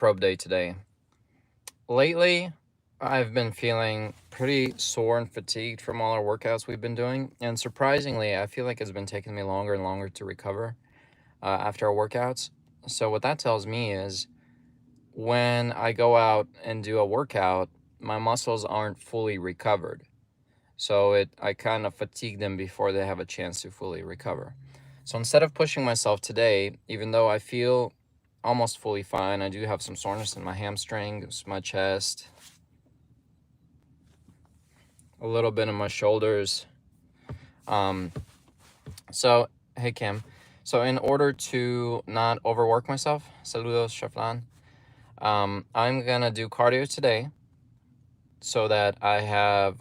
probe day today. Lately, I've been feeling pretty sore and fatigued from all our workouts we've been doing, and surprisingly, I feel like it's been taking me longer and longer to recover after our workouts. So, what that tells me is when I go out and do a workout, my muscles aren't fully recovered. So, I kind of fatigue them before they have a chance to fully recover. So, instead of pushing myself today, even though I feel almost fully fine, I do have some soreness in my hamstrings, my chest, a little bit in my shoulders. Um, so, hey Kim. So, in order to not overwork myself, saludos, Shaflan, I'm gonna do cardio today so that I have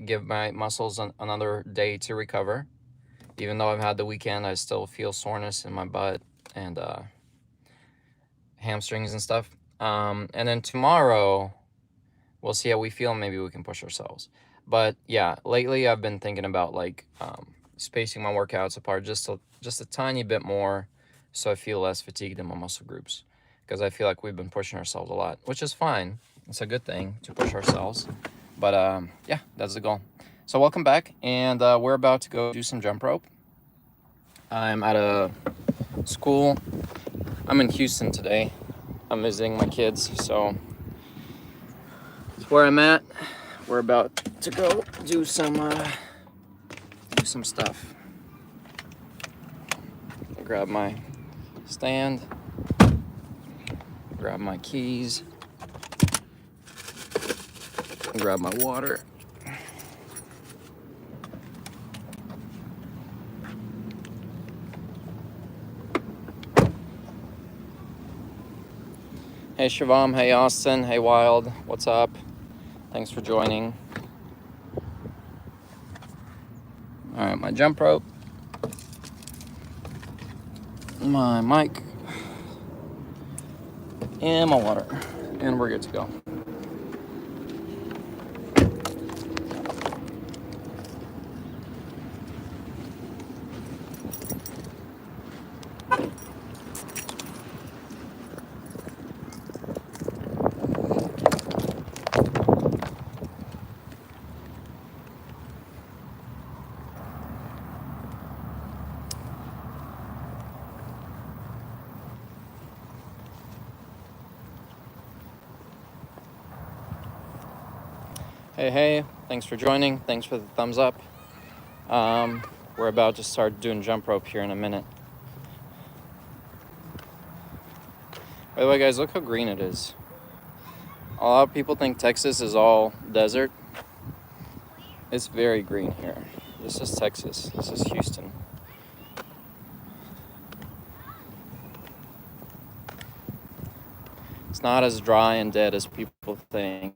give my muscles another day to recover. Even though I've had the weekend, I still feel soreness in my butt and hamstrings and stuff. And then tomorrow, we'll see how we feel. Maybe we can push ourselves. But yeah, lately I've been thinking about spacing my workouts apart just a tiny bit more, so I feel less fatigued in my muscle groups. Because I feel like we've been pushing ourselves a lot, which is fine. It's a good thing to push ourselves. But yeah, that's the goal. So welcome back, and we're about to go do some jump rope. I'm at a school. I'm in Houston today. I'm visiting my kids, so that's where I'm at. We're about to go do some stuff. Grab my stand, grab my keys, grab my water. Hey Shivam, hey Austin, hey Wild, what's up? Thanks for joining. All right, my jump rope, my mic, and my water, and we're good to go. Hey, thanks for joining. Thanks for the thumbs up. We're about to start doing jump rope here in a minute. By the way, guys, look how green it is. A lot of people think Texas is all desert. It's very green here. This is Texas. This is Houston. It's not as dry and dead as people think.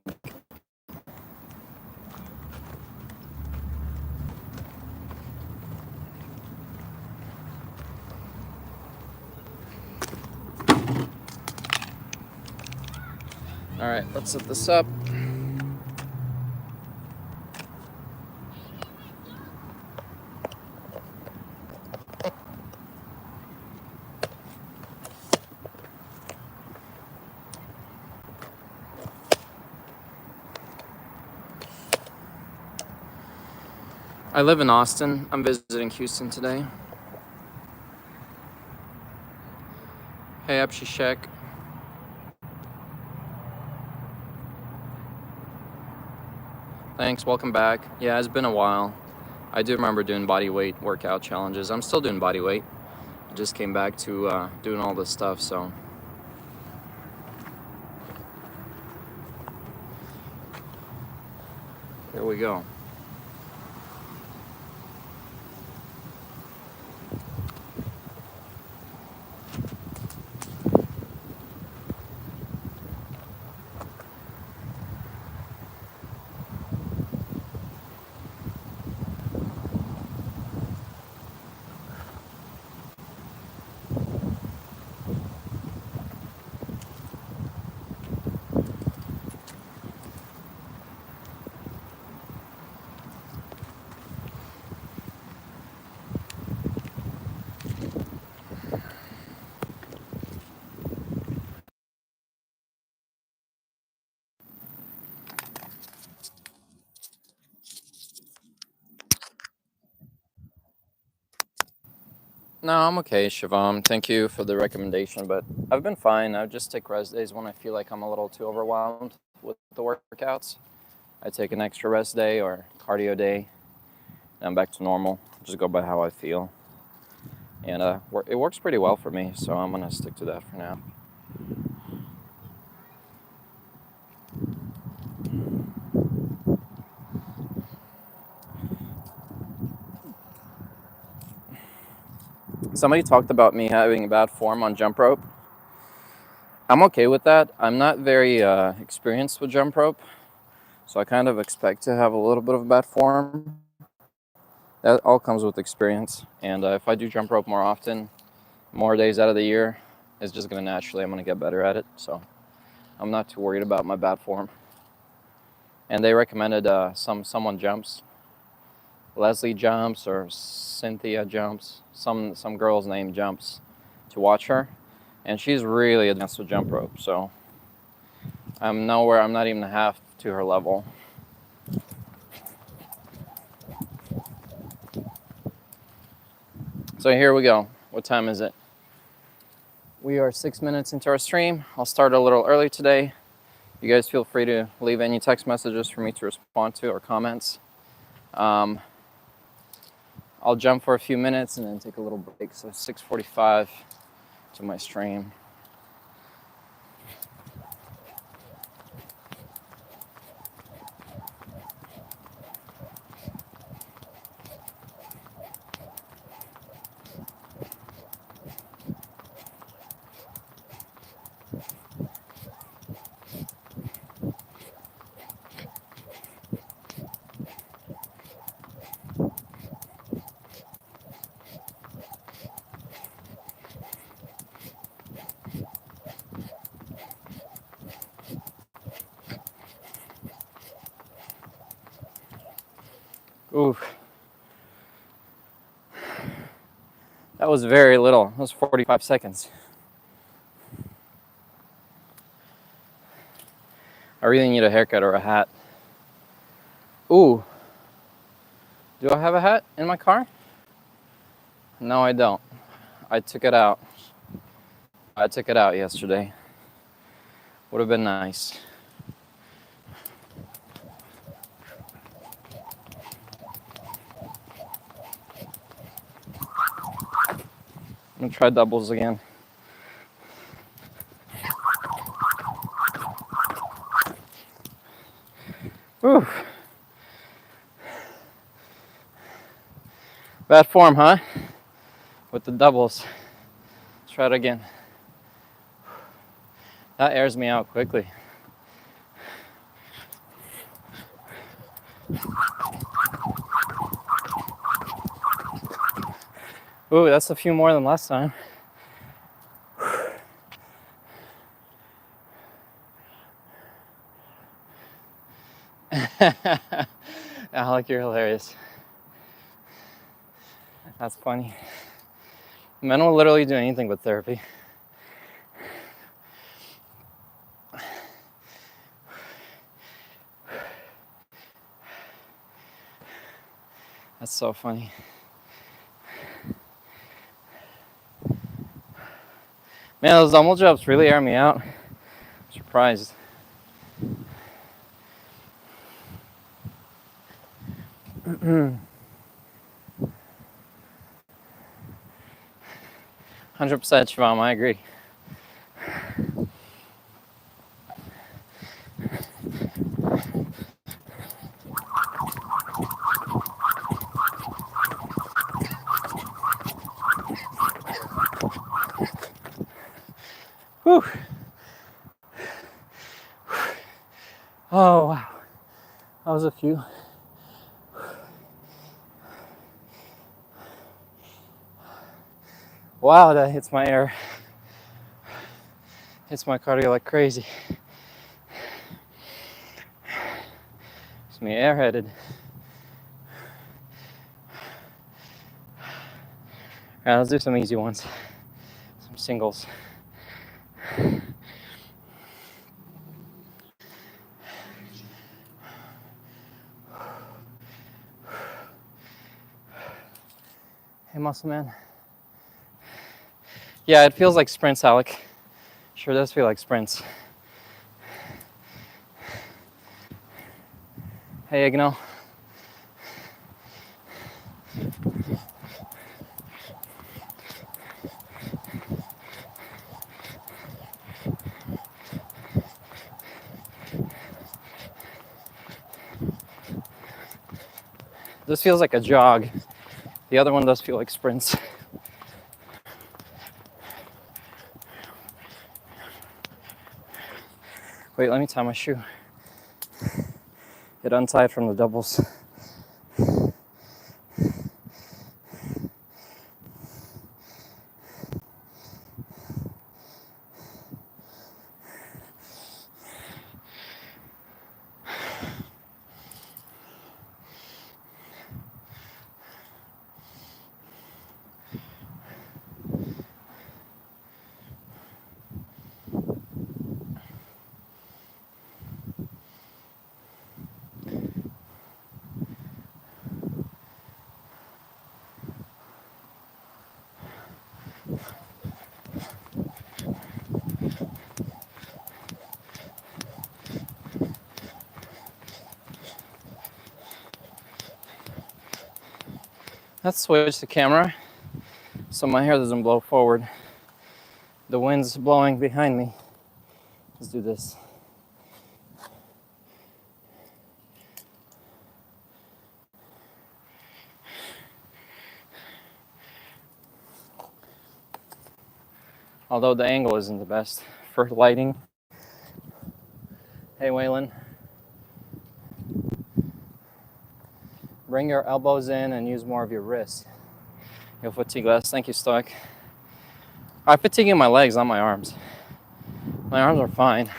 All right, let's set this up. I live in Austin. I'm visiting Houston today. Hey, Abhishek. Thanks, welcome back. Yeah, it's been a while. I do remember doing body weight workout challenges. I'm still doing body weight. I just came back to doing all this stuff, so. Here we go. No, I'm okay, Shivam. Thank you for the recommendation, but I've been fine. I just take rest days when I feel like I'm a little too overwhelmed with the workouts. I take an extra rest day or cardio day, and I'm back to normal. Just go by how I feel. And it works pretty well for me, so I'm going to stick to that for now. Somebody talked about me having bad form on jump rope. I'm okay with that. I'm not very experienced with jump rope, so I kind of expect to have a little bit of bad form. That all comes with experience. And if I do jump rope more often, more days out of the year, it's just going to naturally, I'm going to get better at it. So I'm not too worried about my bad form. And they recommended someone jumps. Leslie jumps or Cynthia jumps. Some girl's name jumps to watch her. And she's really advanced with jump rope. So I'm nowhere, I'm not even half to her level. So here we go. What time is it? We are 6 minutes into our stream. I'll start a little early today. You guys feel free to leave any text messages for me to respond to or comments. I'll jump for a few minutes and then take a little break. So 6:45 to my stream. Oof. That was very little. That was 45 seconds. I really need a haircut or a hat. Ooh. Do I have a hat in my car? No, I don't. I took it out. I took it out yesterday. Would have been nice. I'm gonna try doubles again. Ooh. Bad form, huh? With the doubles. Let's try it again. That airs me out quickly. Ooh, that's a few more than last time. Alec, you're hilarious. That's funny. Men will literally do anything but therapy. That's so funny. Man, those dumbbell jumps really air me out. I'm surprised. $100% Shivam, I agree. Whew. Oh, wow. That was a few. Wow, that hits my air. Hits my cardio like crazy. It's me airheaded. Alright, let's do some easy ones. Some singles. Hey, muscle man. Yeah, it feels like sprints, Alec. Sure does feel like sprints. Hey, Ignal. This feels like a jog. The other one does feel like sprints. Wait, let me tie my shoe. It untied from the doubles. Let's switch the camera so my hair doesn't blow forward. The wind's blowing behind me. Let's do this. Although the angle isn't the best for lighting. Hey, Waylon. Bring your elbows in and use more of your wrists. You'll fatigue less. Thank you, Stoic. I'm fatiguing my legs, not my arms. My arms are fine.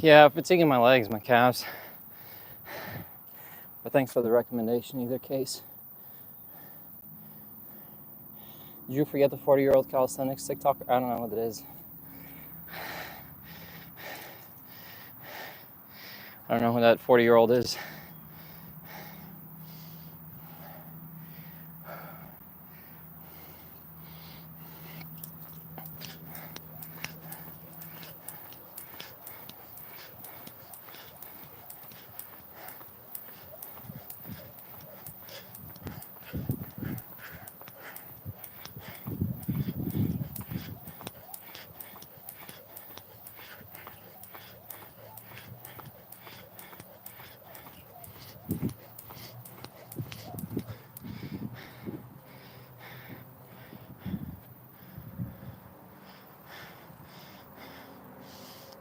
Yeah, fatiguing my legs, my calves. But thanks for the recommendation, either case. Did you forget the 40-year-old calisthenics TikToker? I don't know what it is. I don't know who that 40-year-old is.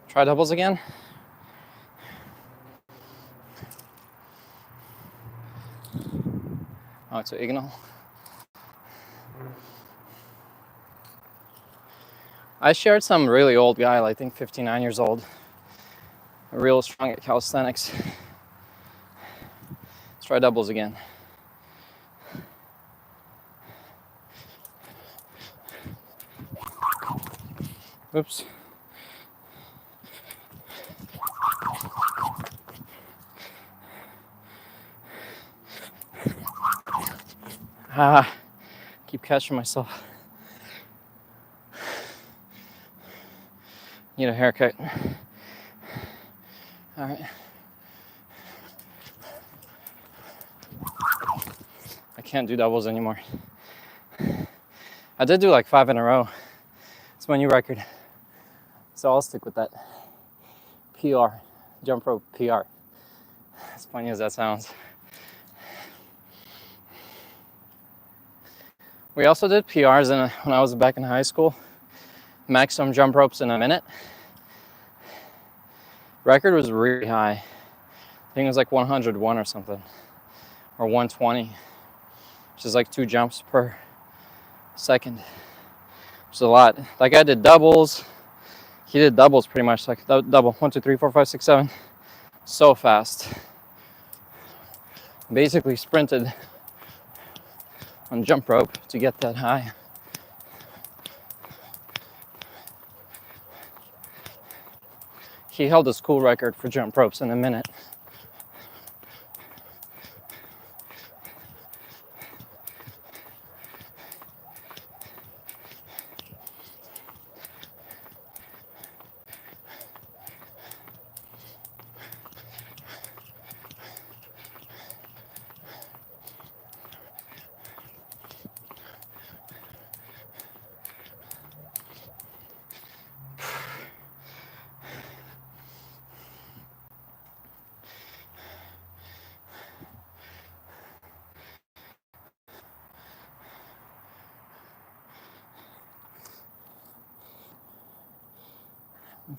Try doubles again. Oh, it's an Ignal. I shared some really old guy, I think 59 years old, real strong at calisthenics. Let's try doubles again. Oops. Keep catching myself. Need a haircut. All right. I can't do doubles anymore. I did do like 5 in a row. It's my new record. So I'll stick with that. PR, jump rope PR. As funny as that sounds. We also did PRs when I was back in high school. Maximum jump ropes in a minute. Record was really high. I think it was like 101 or something, or 120, which is like 2 jumps per second. It's a lot. Like I did doubles. He did doubles pretty much, like double. 1, 2, 3, 4, 5, 6, 7. So fast. Basically sprinted on jump rope to get that high. He held a school record for jump ropes in a minute.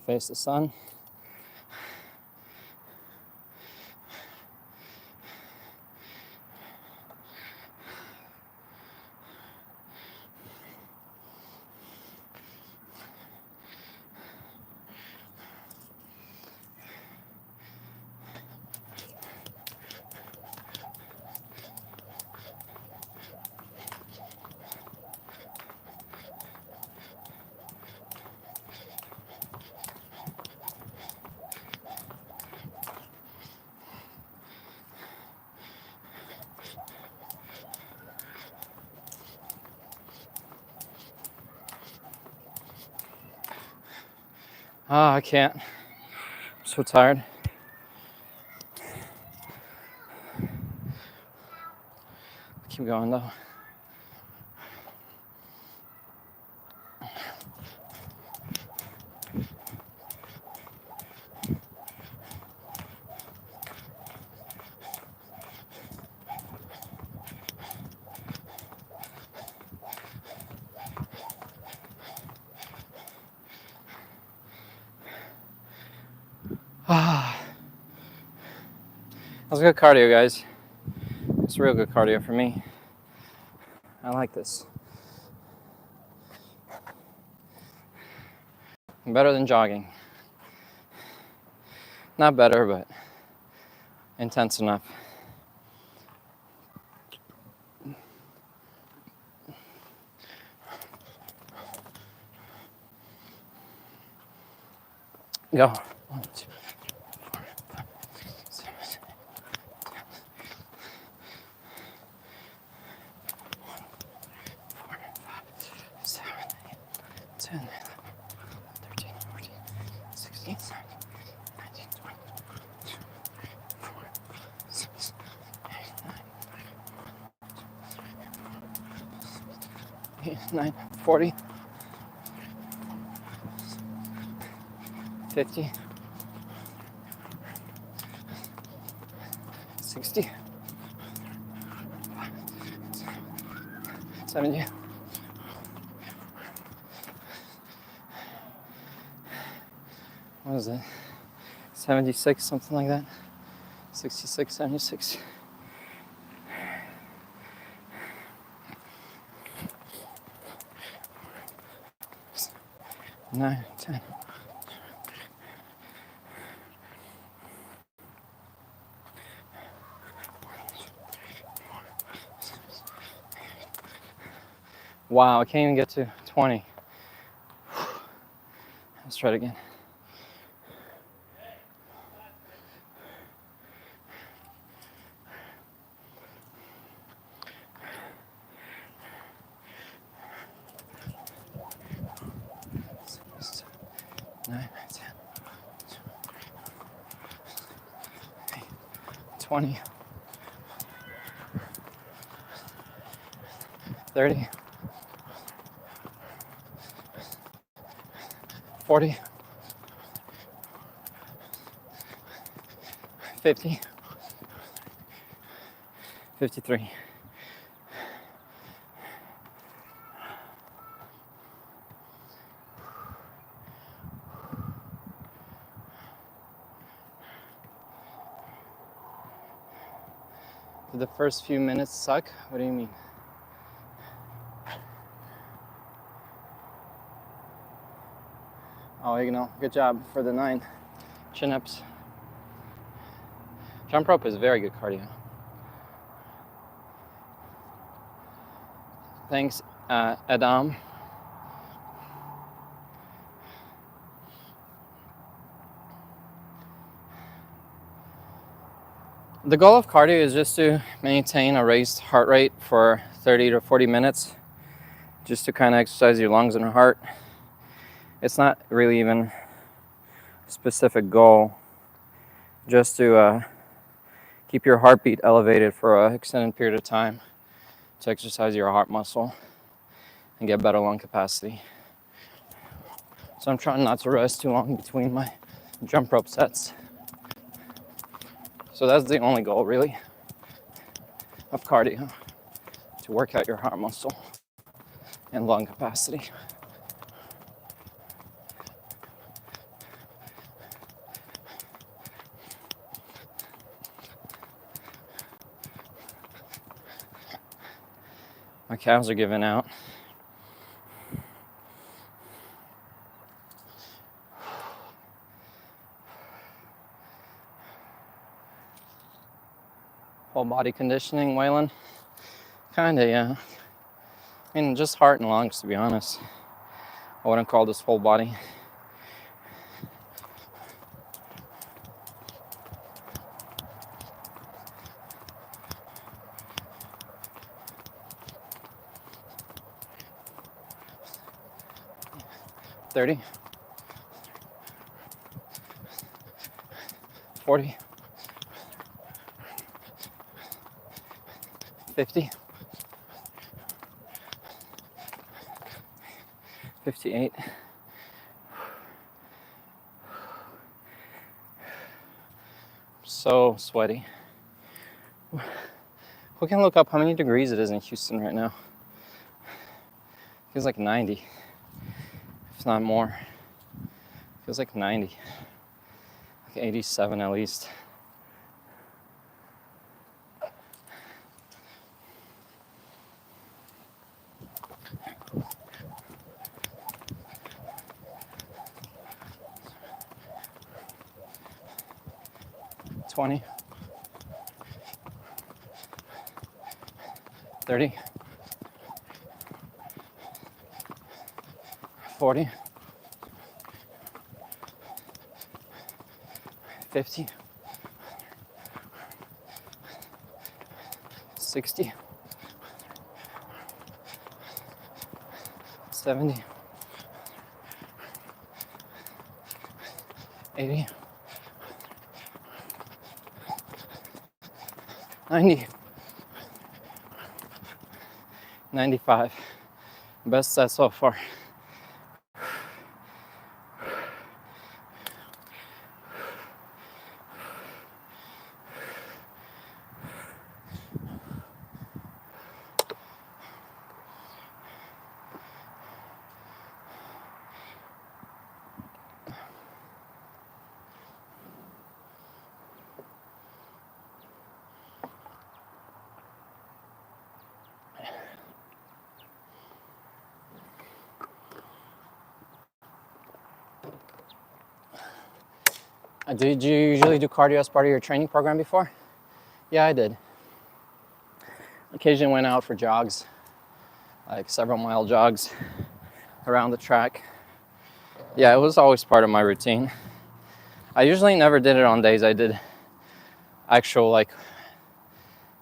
Face the sun. I can't. I'm so tired. Keep going though. That was good cardio, guys. It's real good cardio for me. I like this. Better than jogging. Not better, but intense enough. Go. 1, 2, 4, 5, 6, 7, 4, 5, 7, 8, 10, 11, 13, 14, 16, 17, 19, 20, 22, 4, 6, 8, 9, 40, 50, 60, 70. What is it? 76, something like that. 66, 76. Nine, 10. Wow, I can't even get to 20. Let's try it again. Six, 9, 10, 20, 30, 40, 50, 53. Did the first few minutes suck? What do you mean? Ignal. Good job for the 9 chin-ups. Jump rope is very good cardio. Thanks, Adam. The goal of cardio is just to maintain a raised heart rate for 30 to 40 minutes, just to kind of exercise your lungs and heart. It's not really even a specific goal, just to keep your heartbeat elevated for an extended period of time, to exercise your heart muscle and get better lung capacity. So I'm trying not to rest too long between my jump rope sets. So that's the only goal, really, of cardio, to work out your heart muscle and lung capacity. My calves are giving out. Whole body conditioning, Waylon? Kinda, yeah. I mean, just heart and lungs, to be honest. I wouldn't call this whole body. $30, $40, $50, $58. So sweaty. Who can look up how many degrees it is in Houston right now? Feels like 90, if not more. Feels like 90, like 87 at least. $20, $30, $40, $50, $60, $70, $80, $90, $95. Best set so far. Did you usually do cardio as part of your training program before? Yeah, I did. Occasionally went out for jogs, like several mile jogs around the track. Yeah, it was always part of my routine. I usually never did it on days I did actual like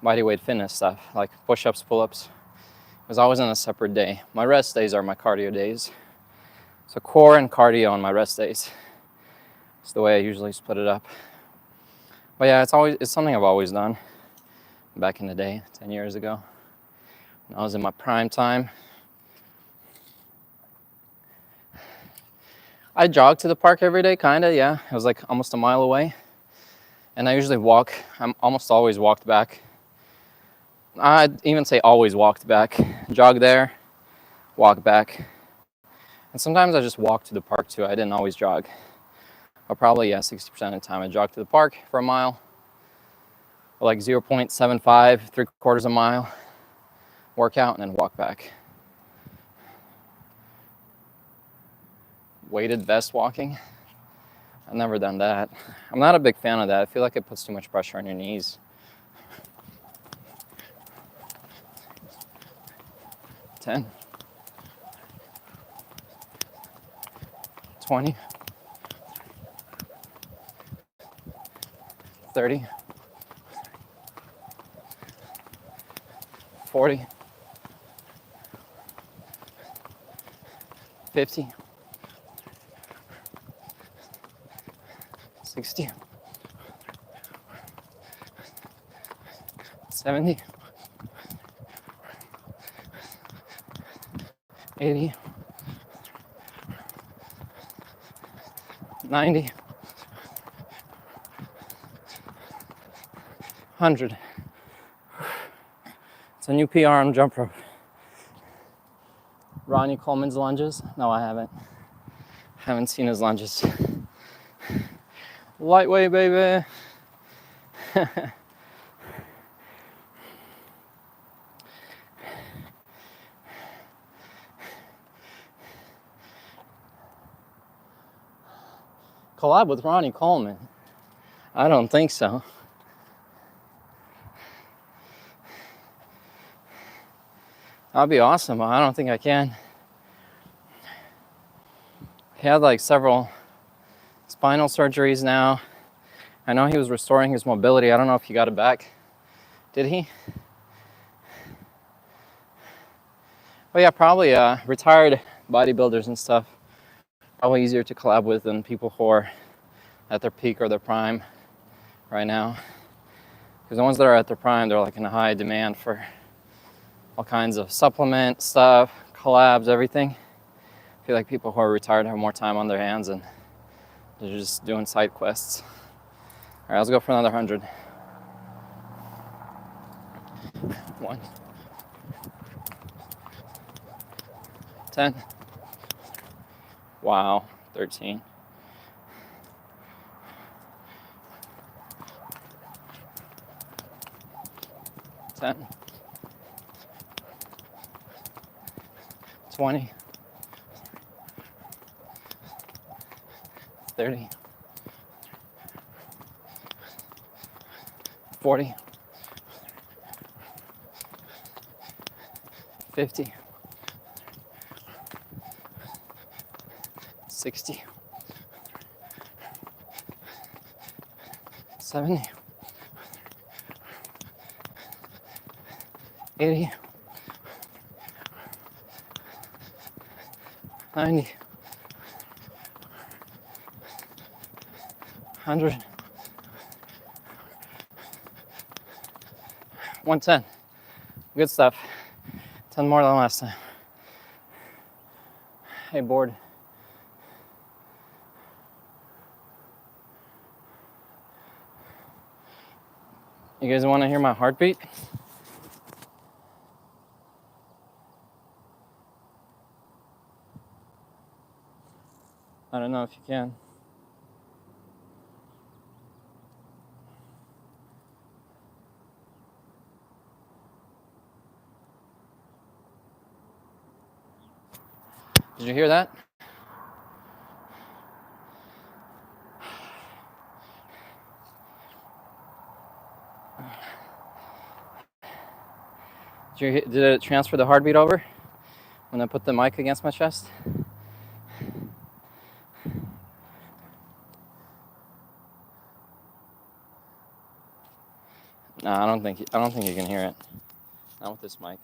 bodyweight fitness stuff, like push-ups, pull-ups. It was always on a separate day. My rest days are my cardio days. So core and cardio on my rest days. It's the way I usually split it up. But yeah, it's something I've always done. Back in the day, 10 years ago, when I was in my prime time. I jog to the park every day, kinda, yeah. It was like almost a mile away. And I usually walk. I'm almost always walked back. I'd even say always walked back. Jog there, walk back. And sometimes I just walk to the park too. I didn't always jog. But probably, yeah, 60% of the time I jog to the park for a mile. Or like 0.75, 3/4 a mile. Work out and then walk back. weighted vest walking. I've never done that. I'm not a big fan of that. I feel like it puts too much pressure on your knees. 10, 20, 30, 40, 50, 60, 70, 80, 90, 100. It's a new PR on jump rope. Ronnie Coleman's lunges? No, I haven't. Haven't seen his lunges. Lightweight, baby. Collab with Ronnie Coleman? I don't think so. That'd be awesome, but I don't think I can. He had like several spinal surgeries now. I know he was restoring his mobility. I don't know if he got it back. Did he? Oh yeah, probably retired bodybuilders and stuff. Probably easier to collab with than people who are at their peak or their prime right now. Because the ones that are at their prime, they're like in a high demand for all kinds of supplement stuff, collabs, everything. I feel like people who are retired have more time on their hands and they're just doing side quests. All right, let's go for another 100. 1, 10. Wow, 13. 10. 20. 30. 40. 50. 60. 70. 80. 90. 100. 110. Good stuff. 10 more than last time. Hey, board. You guys want to hear my heartbeat? I don't know if you can. Did you hear that? Did it transfer the heartbeat over when I put the mic against my chest? No, I don't think you can hear it. Not with this mic.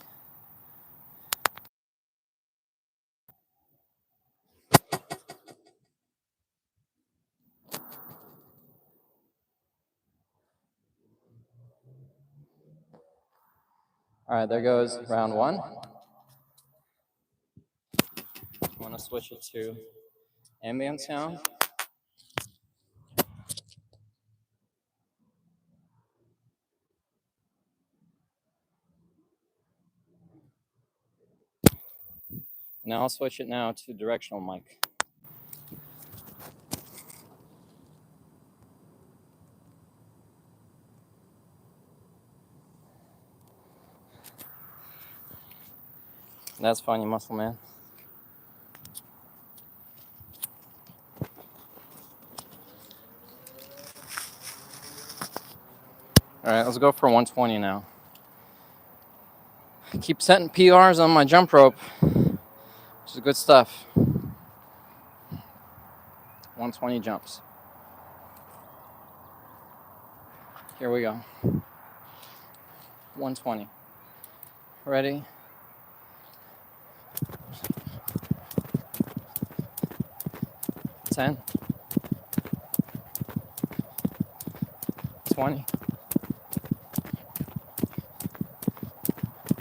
All right, there goes round 1. I want to switch it to ambient sound. Now I'll switch it now to directional mic. That's fine, you muscle man. right, let's go for 120 now. Keep setting PRs on my jump rope, which is good stuff. 120 jumps. Here we go. 120. Ready? Ten. 20.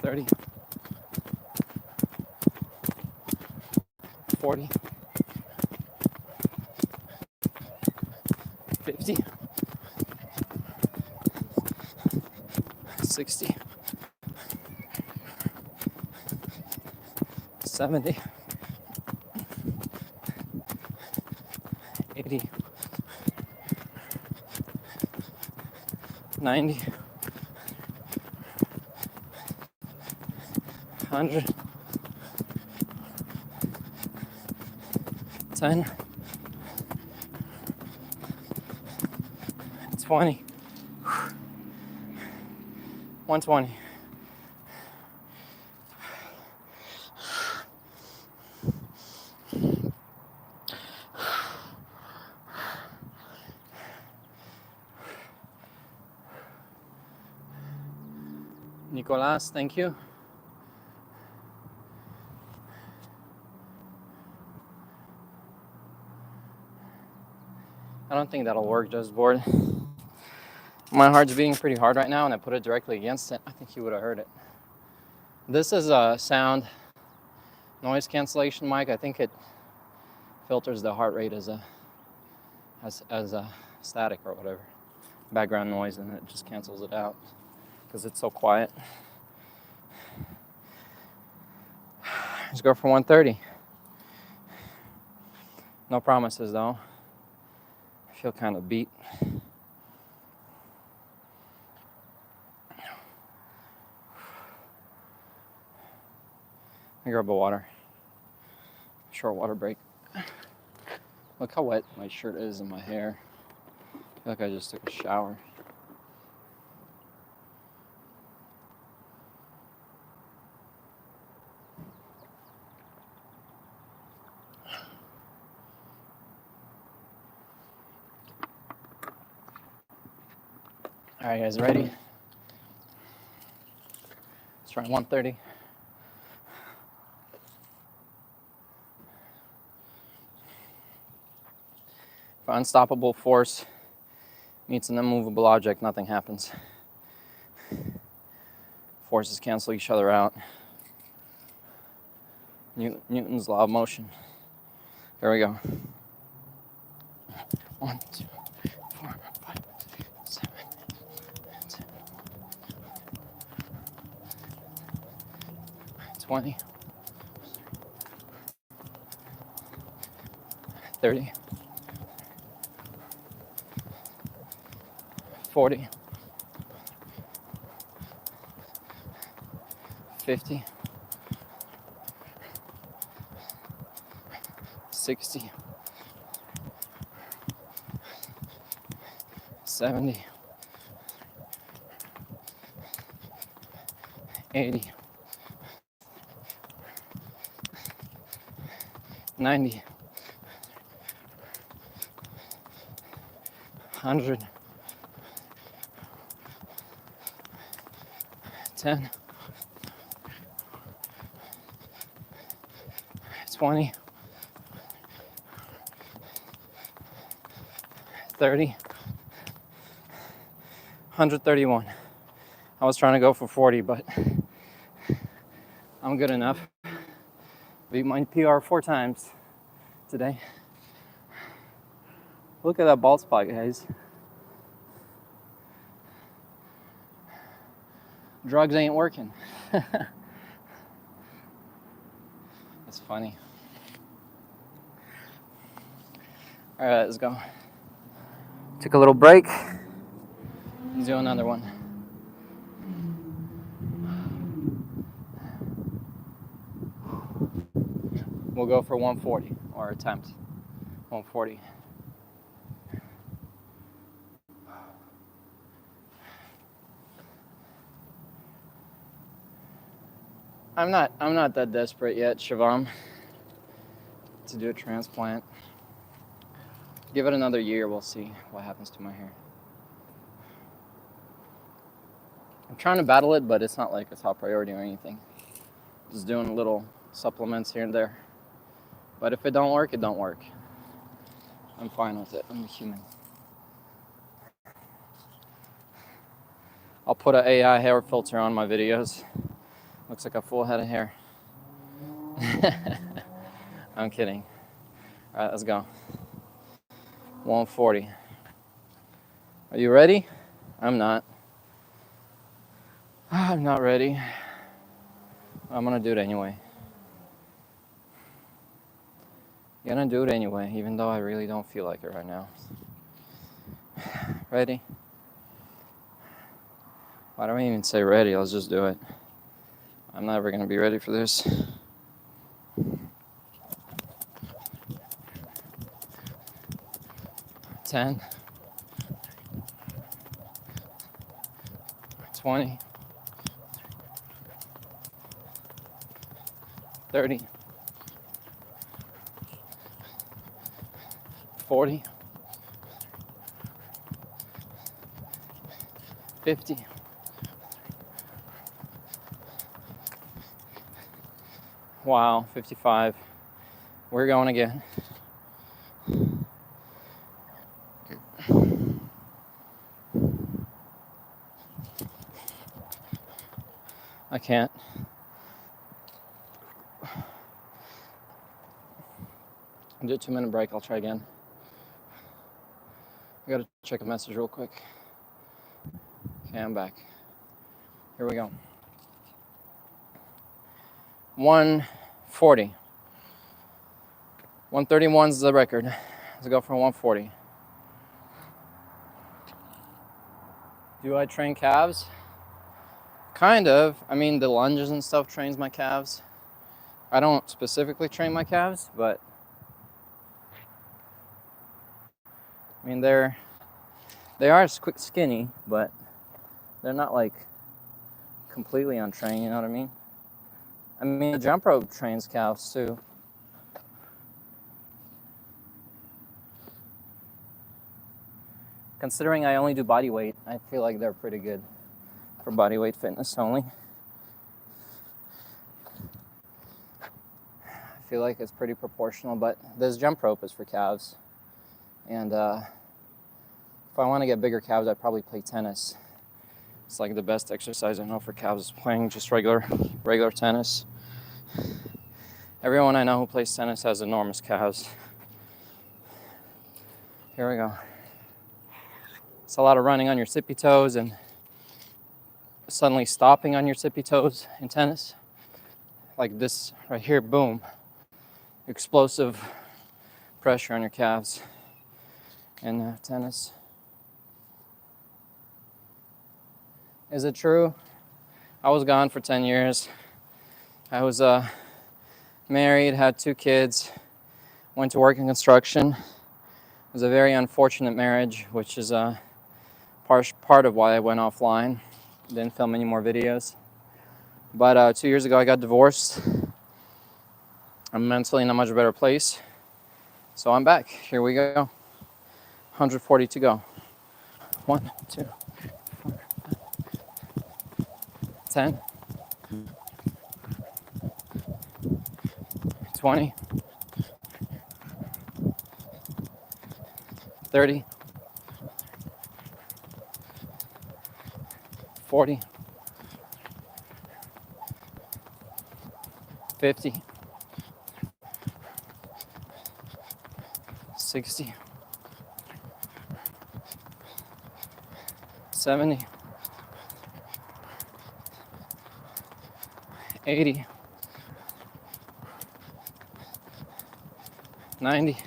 30. 40. 50. 60. 70. 80. 90. 100. 10. 20. 120. Nicolas, thank you. I don't think that'll work, just board. My heart's beating pretty hard right now, and I put it directly against it. I think you would have heard it. This is a sound noise cancellation mic. I think it filters the heart rate as a static or whatever, background noise, and it just cancels it out because it's so quiet. Let's go for 130. No promises though. I feel kind of beat. I grab a water. Short water break. Look how wet my shirt is and my hair. I feel like I just took a shower. All right, guys, ready? Let's try 130. If an unstoppable force meets an immovable object, nothing happens. Forces cancel each other out. Newton's law of motion. Here we go. 1, 2, 4, 5, 6, 7, 8, 10, 20, 30, 40, 50, 60, 70, 80, 90, 100, 10, 20, 30, 131. I was trying to go for 40, but I'm good enough. Beat my PR 4 times today. Look at that bald spot, guys. Drugs ain't working. That's funny. All right, let's go. Took a little break. Let's do another one. We'll go for 140, or attempt 140. I'm not that desperate yet, Shivam, to do a transplant. Give it another year, we'll see what happens to my hair. I'm trying to battle it, but it's not like a top priority or anything. Just doing little supplements here and there. But if it don't work, it don't work. I'm fine with it. I'm a human. I'll put an AI hair filter on my videos. Looks like a full head of hair. I'm kidding. All right, let's go. 140. Are you ready? I'm not. I'm not ready. I'm gonna do it anyway. Gonna do it anyway, even though I really don't feel like it right now. Ready? Why don't I even say ready? Let's just do it. I'm never gonna be ready for this. 10, 20, 30, 40, 50, 55. We're going again. I can't. I'll do a 2-minute break. I'll try again. I gotta check a message real quick. Okay, I'm back. Here we go. 140. 131 is the record. Let's go for 140. Do I train calves? Kind of. I mean, the lunges and stuff trains my calves. I don't specifically train my calves, but I mean, they are skinny, but they're not like completely untrained, you know what I mean? I mean, the jump rope trains calves too. Considering I only do body weight, I feel like they're pretty good for body weight fitness only. I feel like it's pretty proportional, but this jump rope is for calves. And if I want to get bigger calves, I'd probably play tennis. It's like the best exercise I know for calves is playing just regular tennis. Everyone I know who plays tennis has enormous calves. Here we go. It's a lot of running on your tippy toes and suddenly stopping on your tippy toes in tennis. Like this right here, boom. Explosive pressure on your calves in tennis. Is it true? I was gone for 10 years. I was married, had 2 kids, went to work in construction. It was a very unfortunate marriage, which is part of why I went offline. Didn't film any more videos. But 2 years ago, I got divorced. I'm mentally in a much better place. So I'm back. Here we go. 140 to go. 1, 2, 4, 10, 20, 30, 40, 50, 60, 70, 80, 90,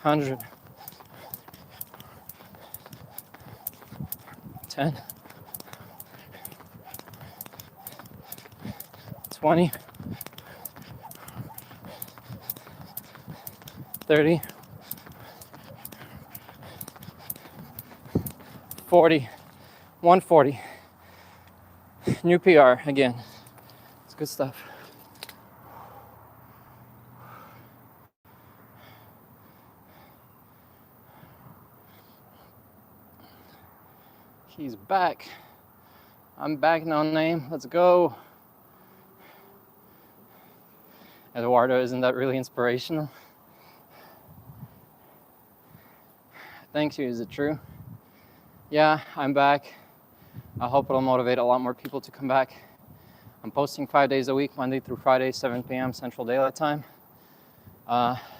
100, 10, 20, 30, 40, 140. New PR again. It's good stuff. He's back. I'm back, no name. Let's go. Eduardo, isn't that really inspirational? Thanks you, is it true? Yeah, I'm back. I hope it'll motivate a lot more people to come back. I'm posting 5 days a week, Monday through Friday, 7 p.m. Central Daylight Time.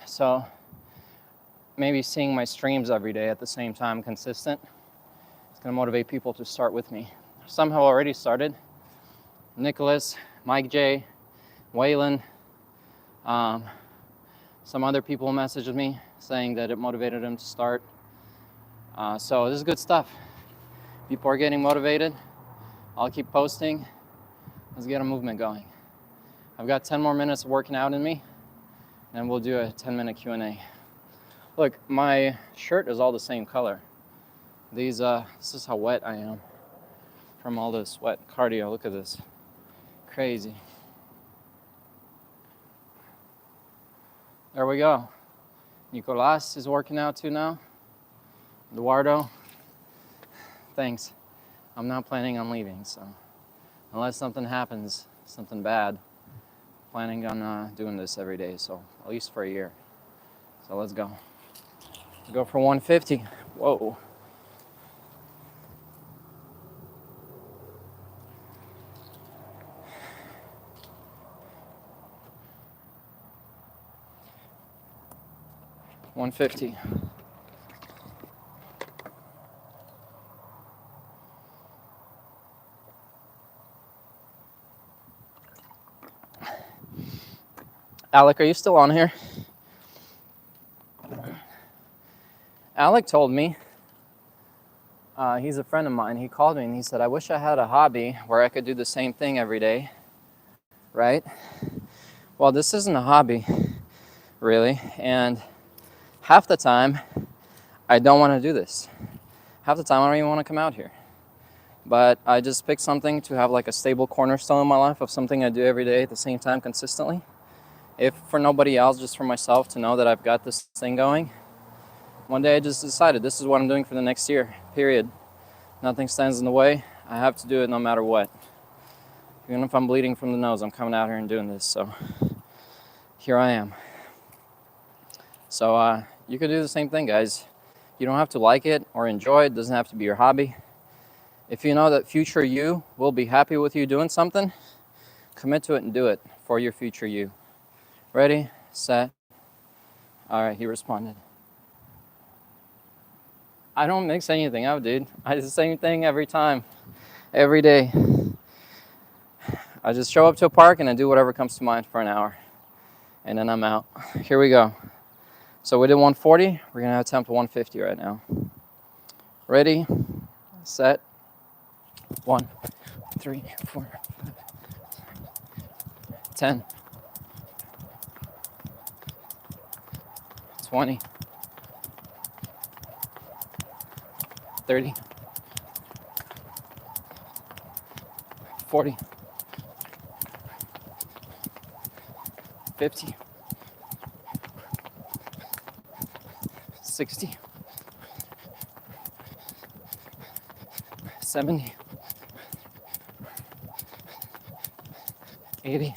So maybe seeing my streams every day at the same time, consistent, it's going to motivate people to start with me. Some have already started. Nicholas, Mike J, Waylon, some other people messaged me saying that it motivated them to start. So this is good stuff. People are getting motivated. I'll keep posting. Let's get a movement going. I've got 10 more minutes of working out in me, and we'll do a 10-minute Q&A. Look, my shirt is all the same color. This is how wet I am from all this sweat cardio. Look at this. Crazy. There we go. Nicolas is working out too now. Eduardo, thanks. I'm not planning on leaving, so unless something happens, something bad, planning on doing this every day, so at least for a year. So let's go. Let's go for 150. Whoa. $150. Alec, are you still on here? Alec told me, he's a friend of mine, he called me and he said, I wish I had a hobby where I could do the same thing every day, right? Well, this isn't a hobby, really, and half the time, I don't want to do this. Half the time, I don't even want to come out here. But I just picked something to have like a stable cornerstone in my life of something I do every day at the same time consistently. If for nobody else, just for myself to know that I've got this thing going. One day I just decided this is what I'm doing for the next year, period. Nothing stands in the way. I have to do it no matter what. Even if I'm bleeding from the nose, I'm coming out here and doing this. So here I am. So you could do the same thing, guys. You don't have to like it or enjoy it. It doesn't have to be your hobby. If you know that future you will be happy with you doing something, commit to it and do it for your future you. Ready, set. All right, he responded. I don't mix anything up, dude. I do the same thing every time, every day. I just show up to a park and I do whatever comes to mind for an hour. And then I'm out. Here we go. So we did 140. We're going to attempt 150 right now. Ready, set. 1, 3, 4, 5, 10, 20, 30, 40, 50, 60, 70, 80,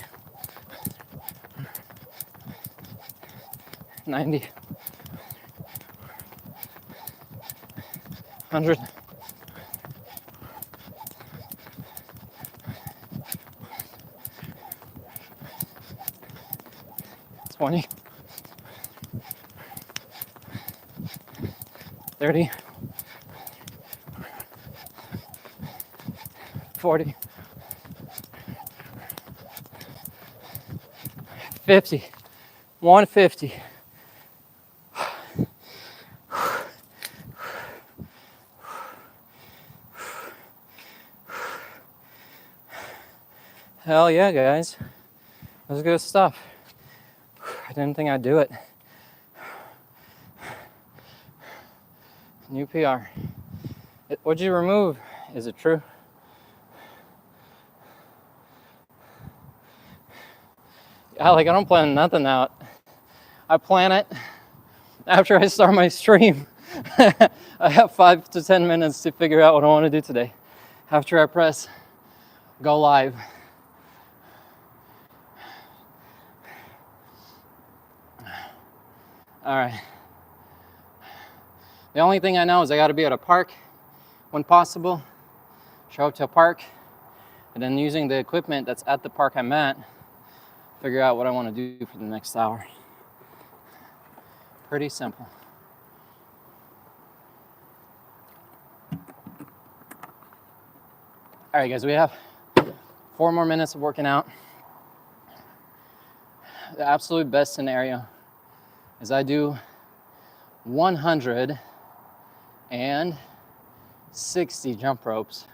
90, 100, 20, 30, 40, 50, 150. Hell yeah, guys. That's good stuff. I didn't think I'd do it. New PR. What'd you remove? Is it true? I don't plan nothing out. I plan it after I start my stream. I have 5 to 10 minutes to figure out what I want to do today. After I press go live. All right. The only thing I know is I got to be at a park when possible. Show up to a park, and then using the equipment that's at the park I'm at, figure out what I want to do for the next hour. Pretty simple. All right, guys, we have 4 more minutes of working out. The absolute best scenario is I do 160 jump ropes.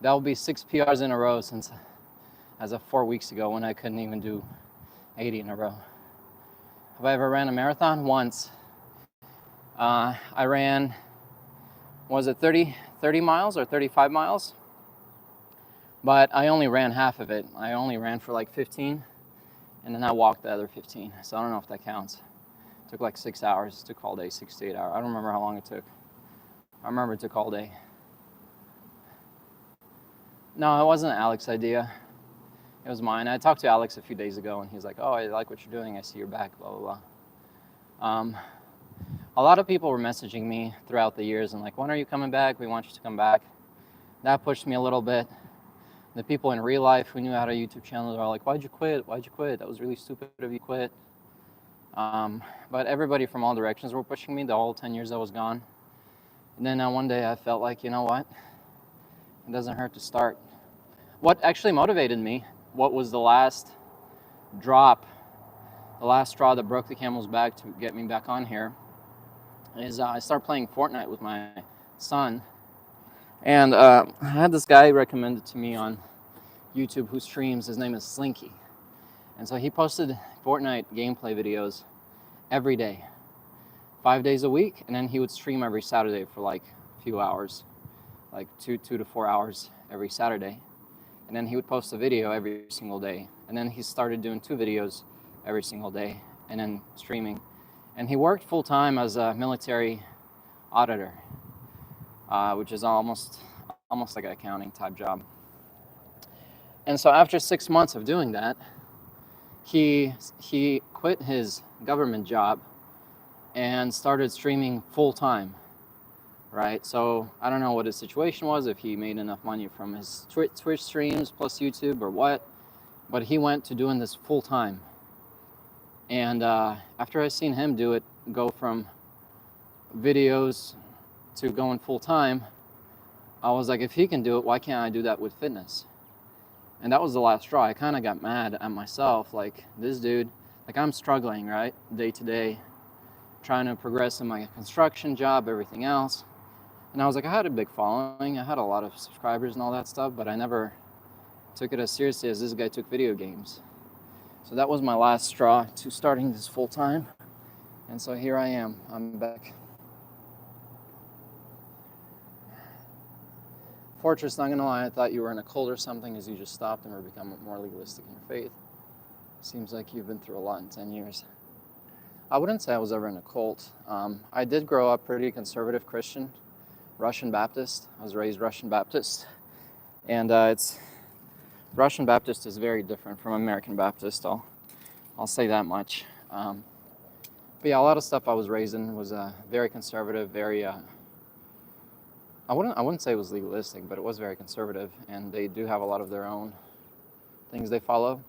That will be 6 PRs in a row since as of 4 weeks ago when I couldn't even do 80 in a row. Have I ever ran a marathon? Once. I ran, was it 30 miles or 35 miles? But I only ran half of it. I only ran for like 15, and then I walked the other 15. So I don't know if that counts. It took like 6 hours. It took all day, 6 to 8 hours. I don't remember how long it took. I remember it took all day. No, it wasn't Alex's idea. It was mine. I talked to Alex a few days ago, and he's like, "Oh, I like what you're doing. I see you're back, blah, blah, blah." A lot of people were messaging me throughout the years and like, "When are you coming back? We want you to come back." That pushed me a little bit. The people in real life who knew I had a YouTube channel are like, "Why'd you quit? Why'd you quit? That was really stupid of you to quit." But everybody from all directions were pushing me the whole 10 years I was gone. And then one day I felt like, you know what? It doesn't hurt to start. What actually motivated me, what was the last drop, the last straw that broke the camel's back to get me back on here, is I started playing Fortnite with my son. And I had this guy recommended to me on YouTube who streams. His name is Slinky. And so he posted Fortnite gameplay videos every day, 5 days a week. And then he would stream every Saturday for like a few hours, like 2 to 4 hours every Saturday. And then he would post a video every single day. And then he started doing 2 videos every single day and then streaming. And he worked full time as a military auditor, which is almost like an accounting type job. And so after 6 months of doing that, he quit his government job and started streaming full time, right? So I don't know what his situation was, if he made enough money from his Twitch streams plus YouTube or what, but he went to doing this full time. And after I seen him do it, go from videos to going full time, I was like, if he can do it, why can't I do that with fitness? And that was the last straw. I kind of got mad at myself, like, this dude, like, I'm struggling, right, day to day, trying to progress in my construction job, everything else. And I was like, I had a big following, I had a lot of subscribers and all that stuff, but I never took it as seriously as this guy took video games. So that was my last straw to starting this full time. And so here I am, I'm back. Fortress, not gonna lie, I thought you were in a cult or something as you just stopped and were becoming more legalistic in your faith. Seems like you've been through a lot in 10 years. I wouldn't say I was ever in a cult. I did grow up pretty conservative Christian, Russian Baptist. I was raised Russian Baptist. And Russian Baptist is very different from American Baptist, I'll say that much. But yeah, a lot of stuff I was raised in was very conservative, very I wouldn't say it was legalistic, but it was very conservative, and they do have a lot of their own things they follow.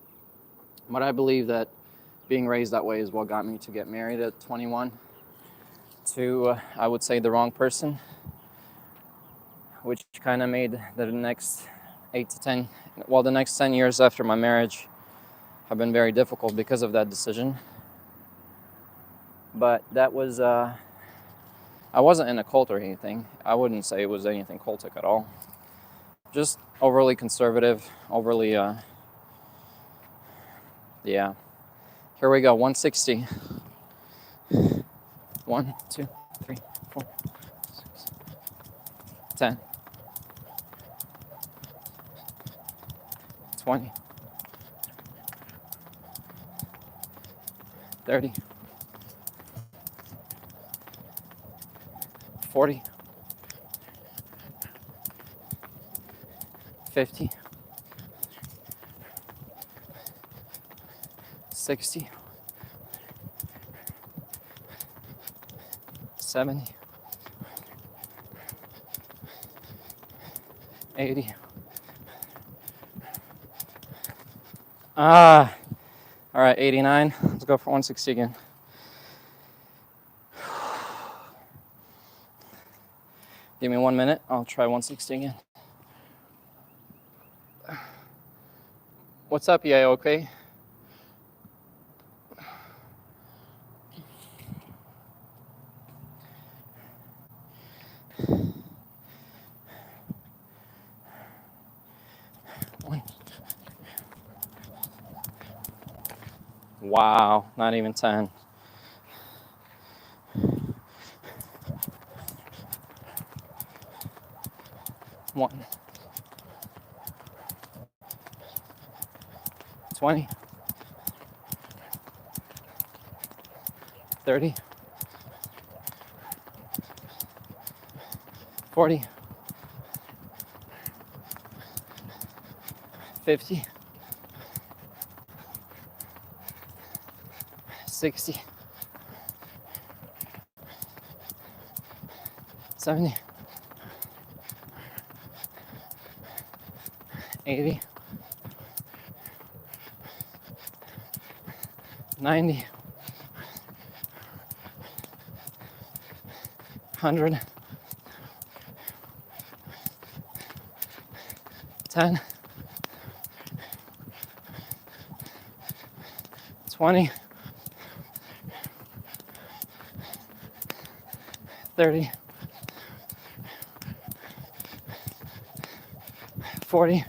But I believe that being raised that way is what got me to get married at 21 to, I would say, the wrong person, which kind of made the next 10 years after my marriage have been very difficult because of that decision. But that was, I wasn't in a cult or anything. I wouldn't say it was anything cultic at all. Just overly conservative, overly, yeah. Here we go, 160. 1, 2, 3, 4, 6, 10, 20, 30, 40, 50, 60, 70, 80. All right, 89. Let's go for 160 again. Give me 1 minute. I'll try 160 again. What's up, yeah, okay? Wow, not even 10. One. 20. 30. 40. 50. 60. 70. 80. 90. 100. 10. 20. 30. 40.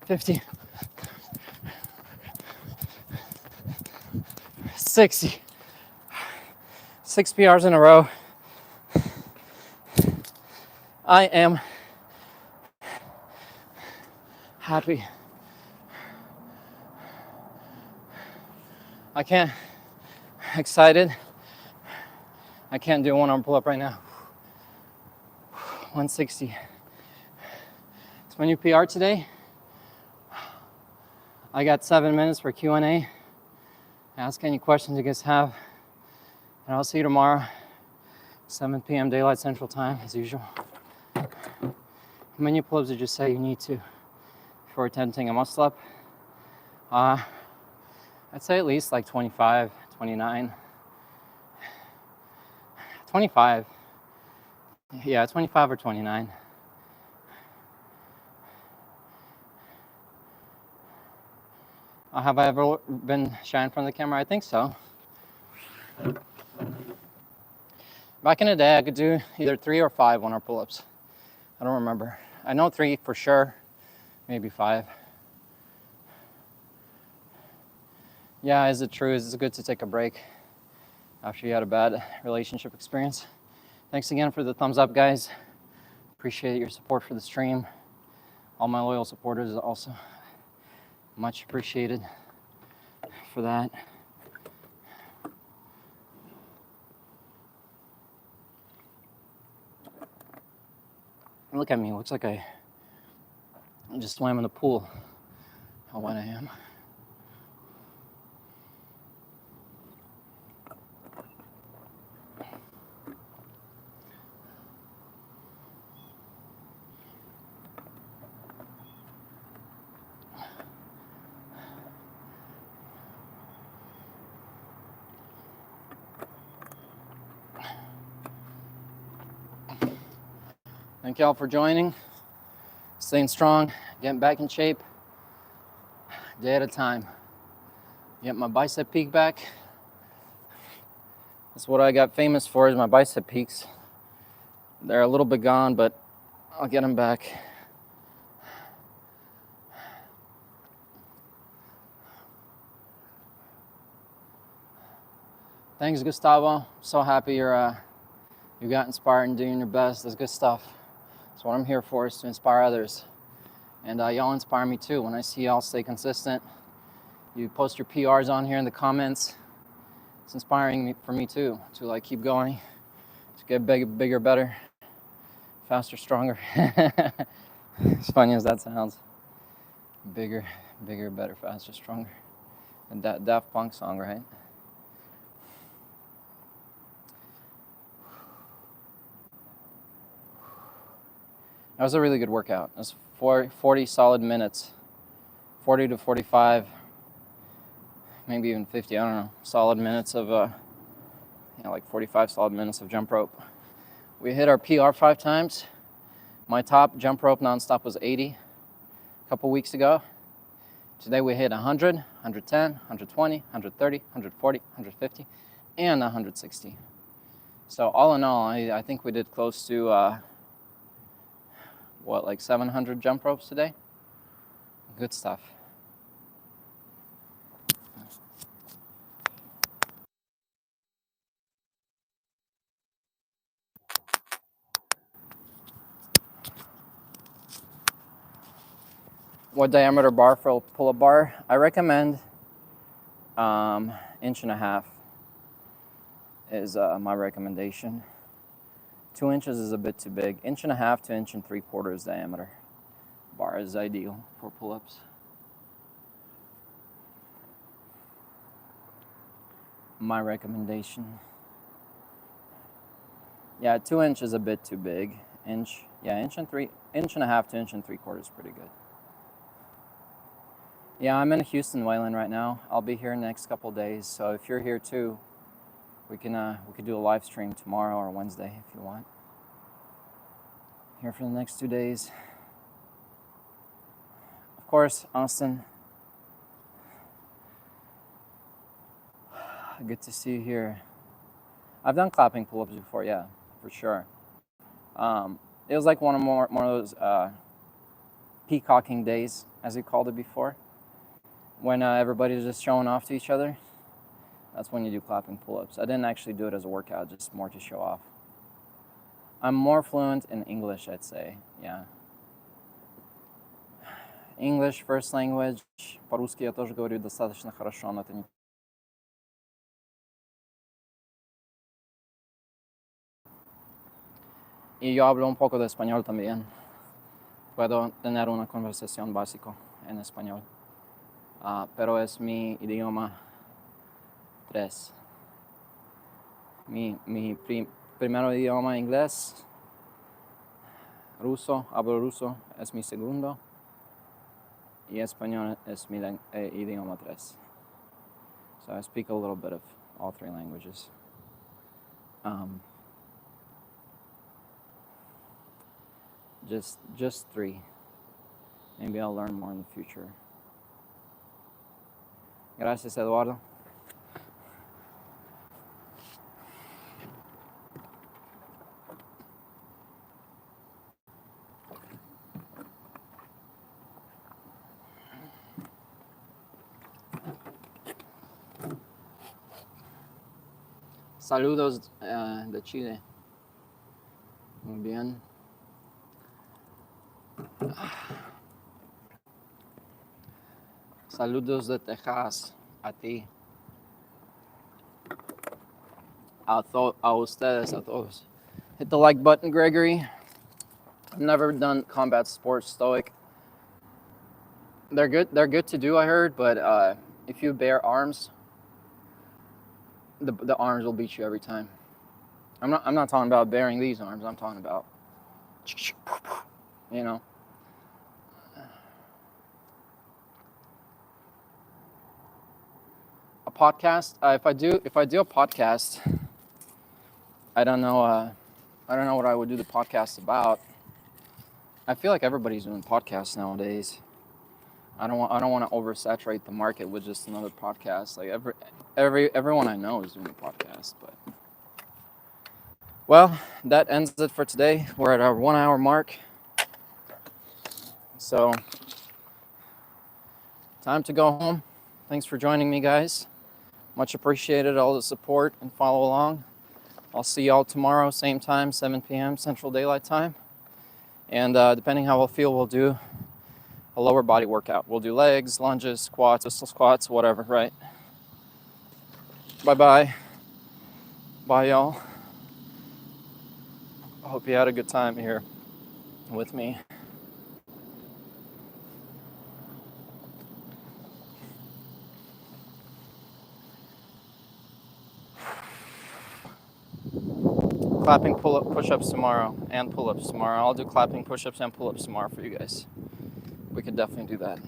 50. 60. 6 PRs in a row. I am happy. I can't, excited. I can't do a 1 arm pull up right now. 160. It's my new PR today. I got 7 minutes for Q&A. Ask any questions you guys have. And I'll see you tomorrow, 7 p.m. Daylight Central Time, as usual. How many pull-ups did you say you need to before attempting a muscle up? I'd say at least like 25, 29. 25. Yeah, 25 or 29. Have I ever been shy in front of the camera? I think so. Back in the day, I could do either 3 or 5 1-arm pull-ups. I don't remember. I know 3 for sure, maybe 5. Yeah, is it true? Is it good to take a break after you had a bad relationship experience? Thanks again for the thumbs up, guys. Appreciate your support for the stream. All my loyal supporters also. Much appreciated for that. Look at me, it looks like I just swam in the pool. How wet I am. Thank y'all for joining, staying strong, getting back in shape, day at a time. Get my bicep peak back. That's what I got famous for, is my bicep peaks. They're a little bit gone, but I'll get them back. Thanks, Gustavo. So happy you got inspired and doing your best. That's good stuff. That's what I'm here for, is to inspire others. And y'all inspire me too. When I see y'all stay consistent, you post your PRs on here in the comments. It's inspiring for me too to like keep going, to get bigger, better, faster, stronger. As funny as that sounds. Bigger, better, faster, stronger. And that Daft Punk song, right? That was a really good workout. It was 40 solid minutes, 40 to 45, maybe even 50, I don't know, solid minutes of, like 45 solid minutes of jump rope. We hit our PR 5 times. My top jump rope nonstop was 80 a couple weeks ago. Today we hit 100, 110, 120, 130, 140, 150, and 160. So all in all, I think we did close to, like 700 jump ropes today? Good stuff. What diameter bar for a pull-up bar? I recommend 1.5 inches is my recommendation. 2 inches is a bit too big. 1.5 to 1.75 inches diameter bar is ideal for pull-ups. My recommendation. Yeah, 2 inches is a bit too big. 1.5 to 1.75 is pretty good. Yeah, I'm in Houston, Wayland right now. I'll be here next couple days. So if you're here too, we could do a live stream tomorrow or Wednesday if you want. Here for the next 2 days. Of course, Austin. Good to see you here. I've done clapping pull-ups before, yeah, for sure. It was like one of those peacocking days, as we called it before, when everybody's just showing off to each other. That's when you do clapping pull-ups. I didn't actually do it as a workout, just more to show off. I'm more fluent in English, I'd say, yeah. English, first language. По-русски я тоже говорю достаточно хорошо, но это не... Y yo hablo un poco de español también. Puedo tener una conversación básica en español. Pero es mi idioma 3. Mi primer idioma inglés, ruso, hablo ruso, es mi segundo. Y español es mi idioma 3. So I speak a little bit of all 3 languages. Just 3. Maybe I'll learn more in the future. Gracias, Eduardo. Saludos de Chile. Muy bien. Saludos de Texas a ti. A ustedes, a todos. Hit the like button, Gregory. I've never done combat sports, stoic. They're good to do, I heard, but if you bear arms, the arms will beat you every time. I'm not talking about bearing these arms. I'm talking about, you know. A podcast. If I do a podcast, I don't know what I would do the podcast about. I feel like everybody's doing podcasts nowadays. I don't want to oversaturate the market with just another podcast. Like everyone I know is doing a podcast, but well, that ends it for today. We're at our 1 hour mark. So time to go home. Thanks for joining me, guys. Much appreciated, all the support and follow along. I'll see y'all tomorrow, same time, 7 p.m. Central Daylight Time. And depending how I feel, we'll do a lower body workout. We'll do legs, lunges, squats, pistol squats, whatever, right? Bye-bye. Bye, y'all. I hope you had a good time here with me. Clapping push-ups tomorrow and pull-ups tomorrow. I'll do clapping push-ups and pull-ups tomorrow for you guys. We could definitely do that.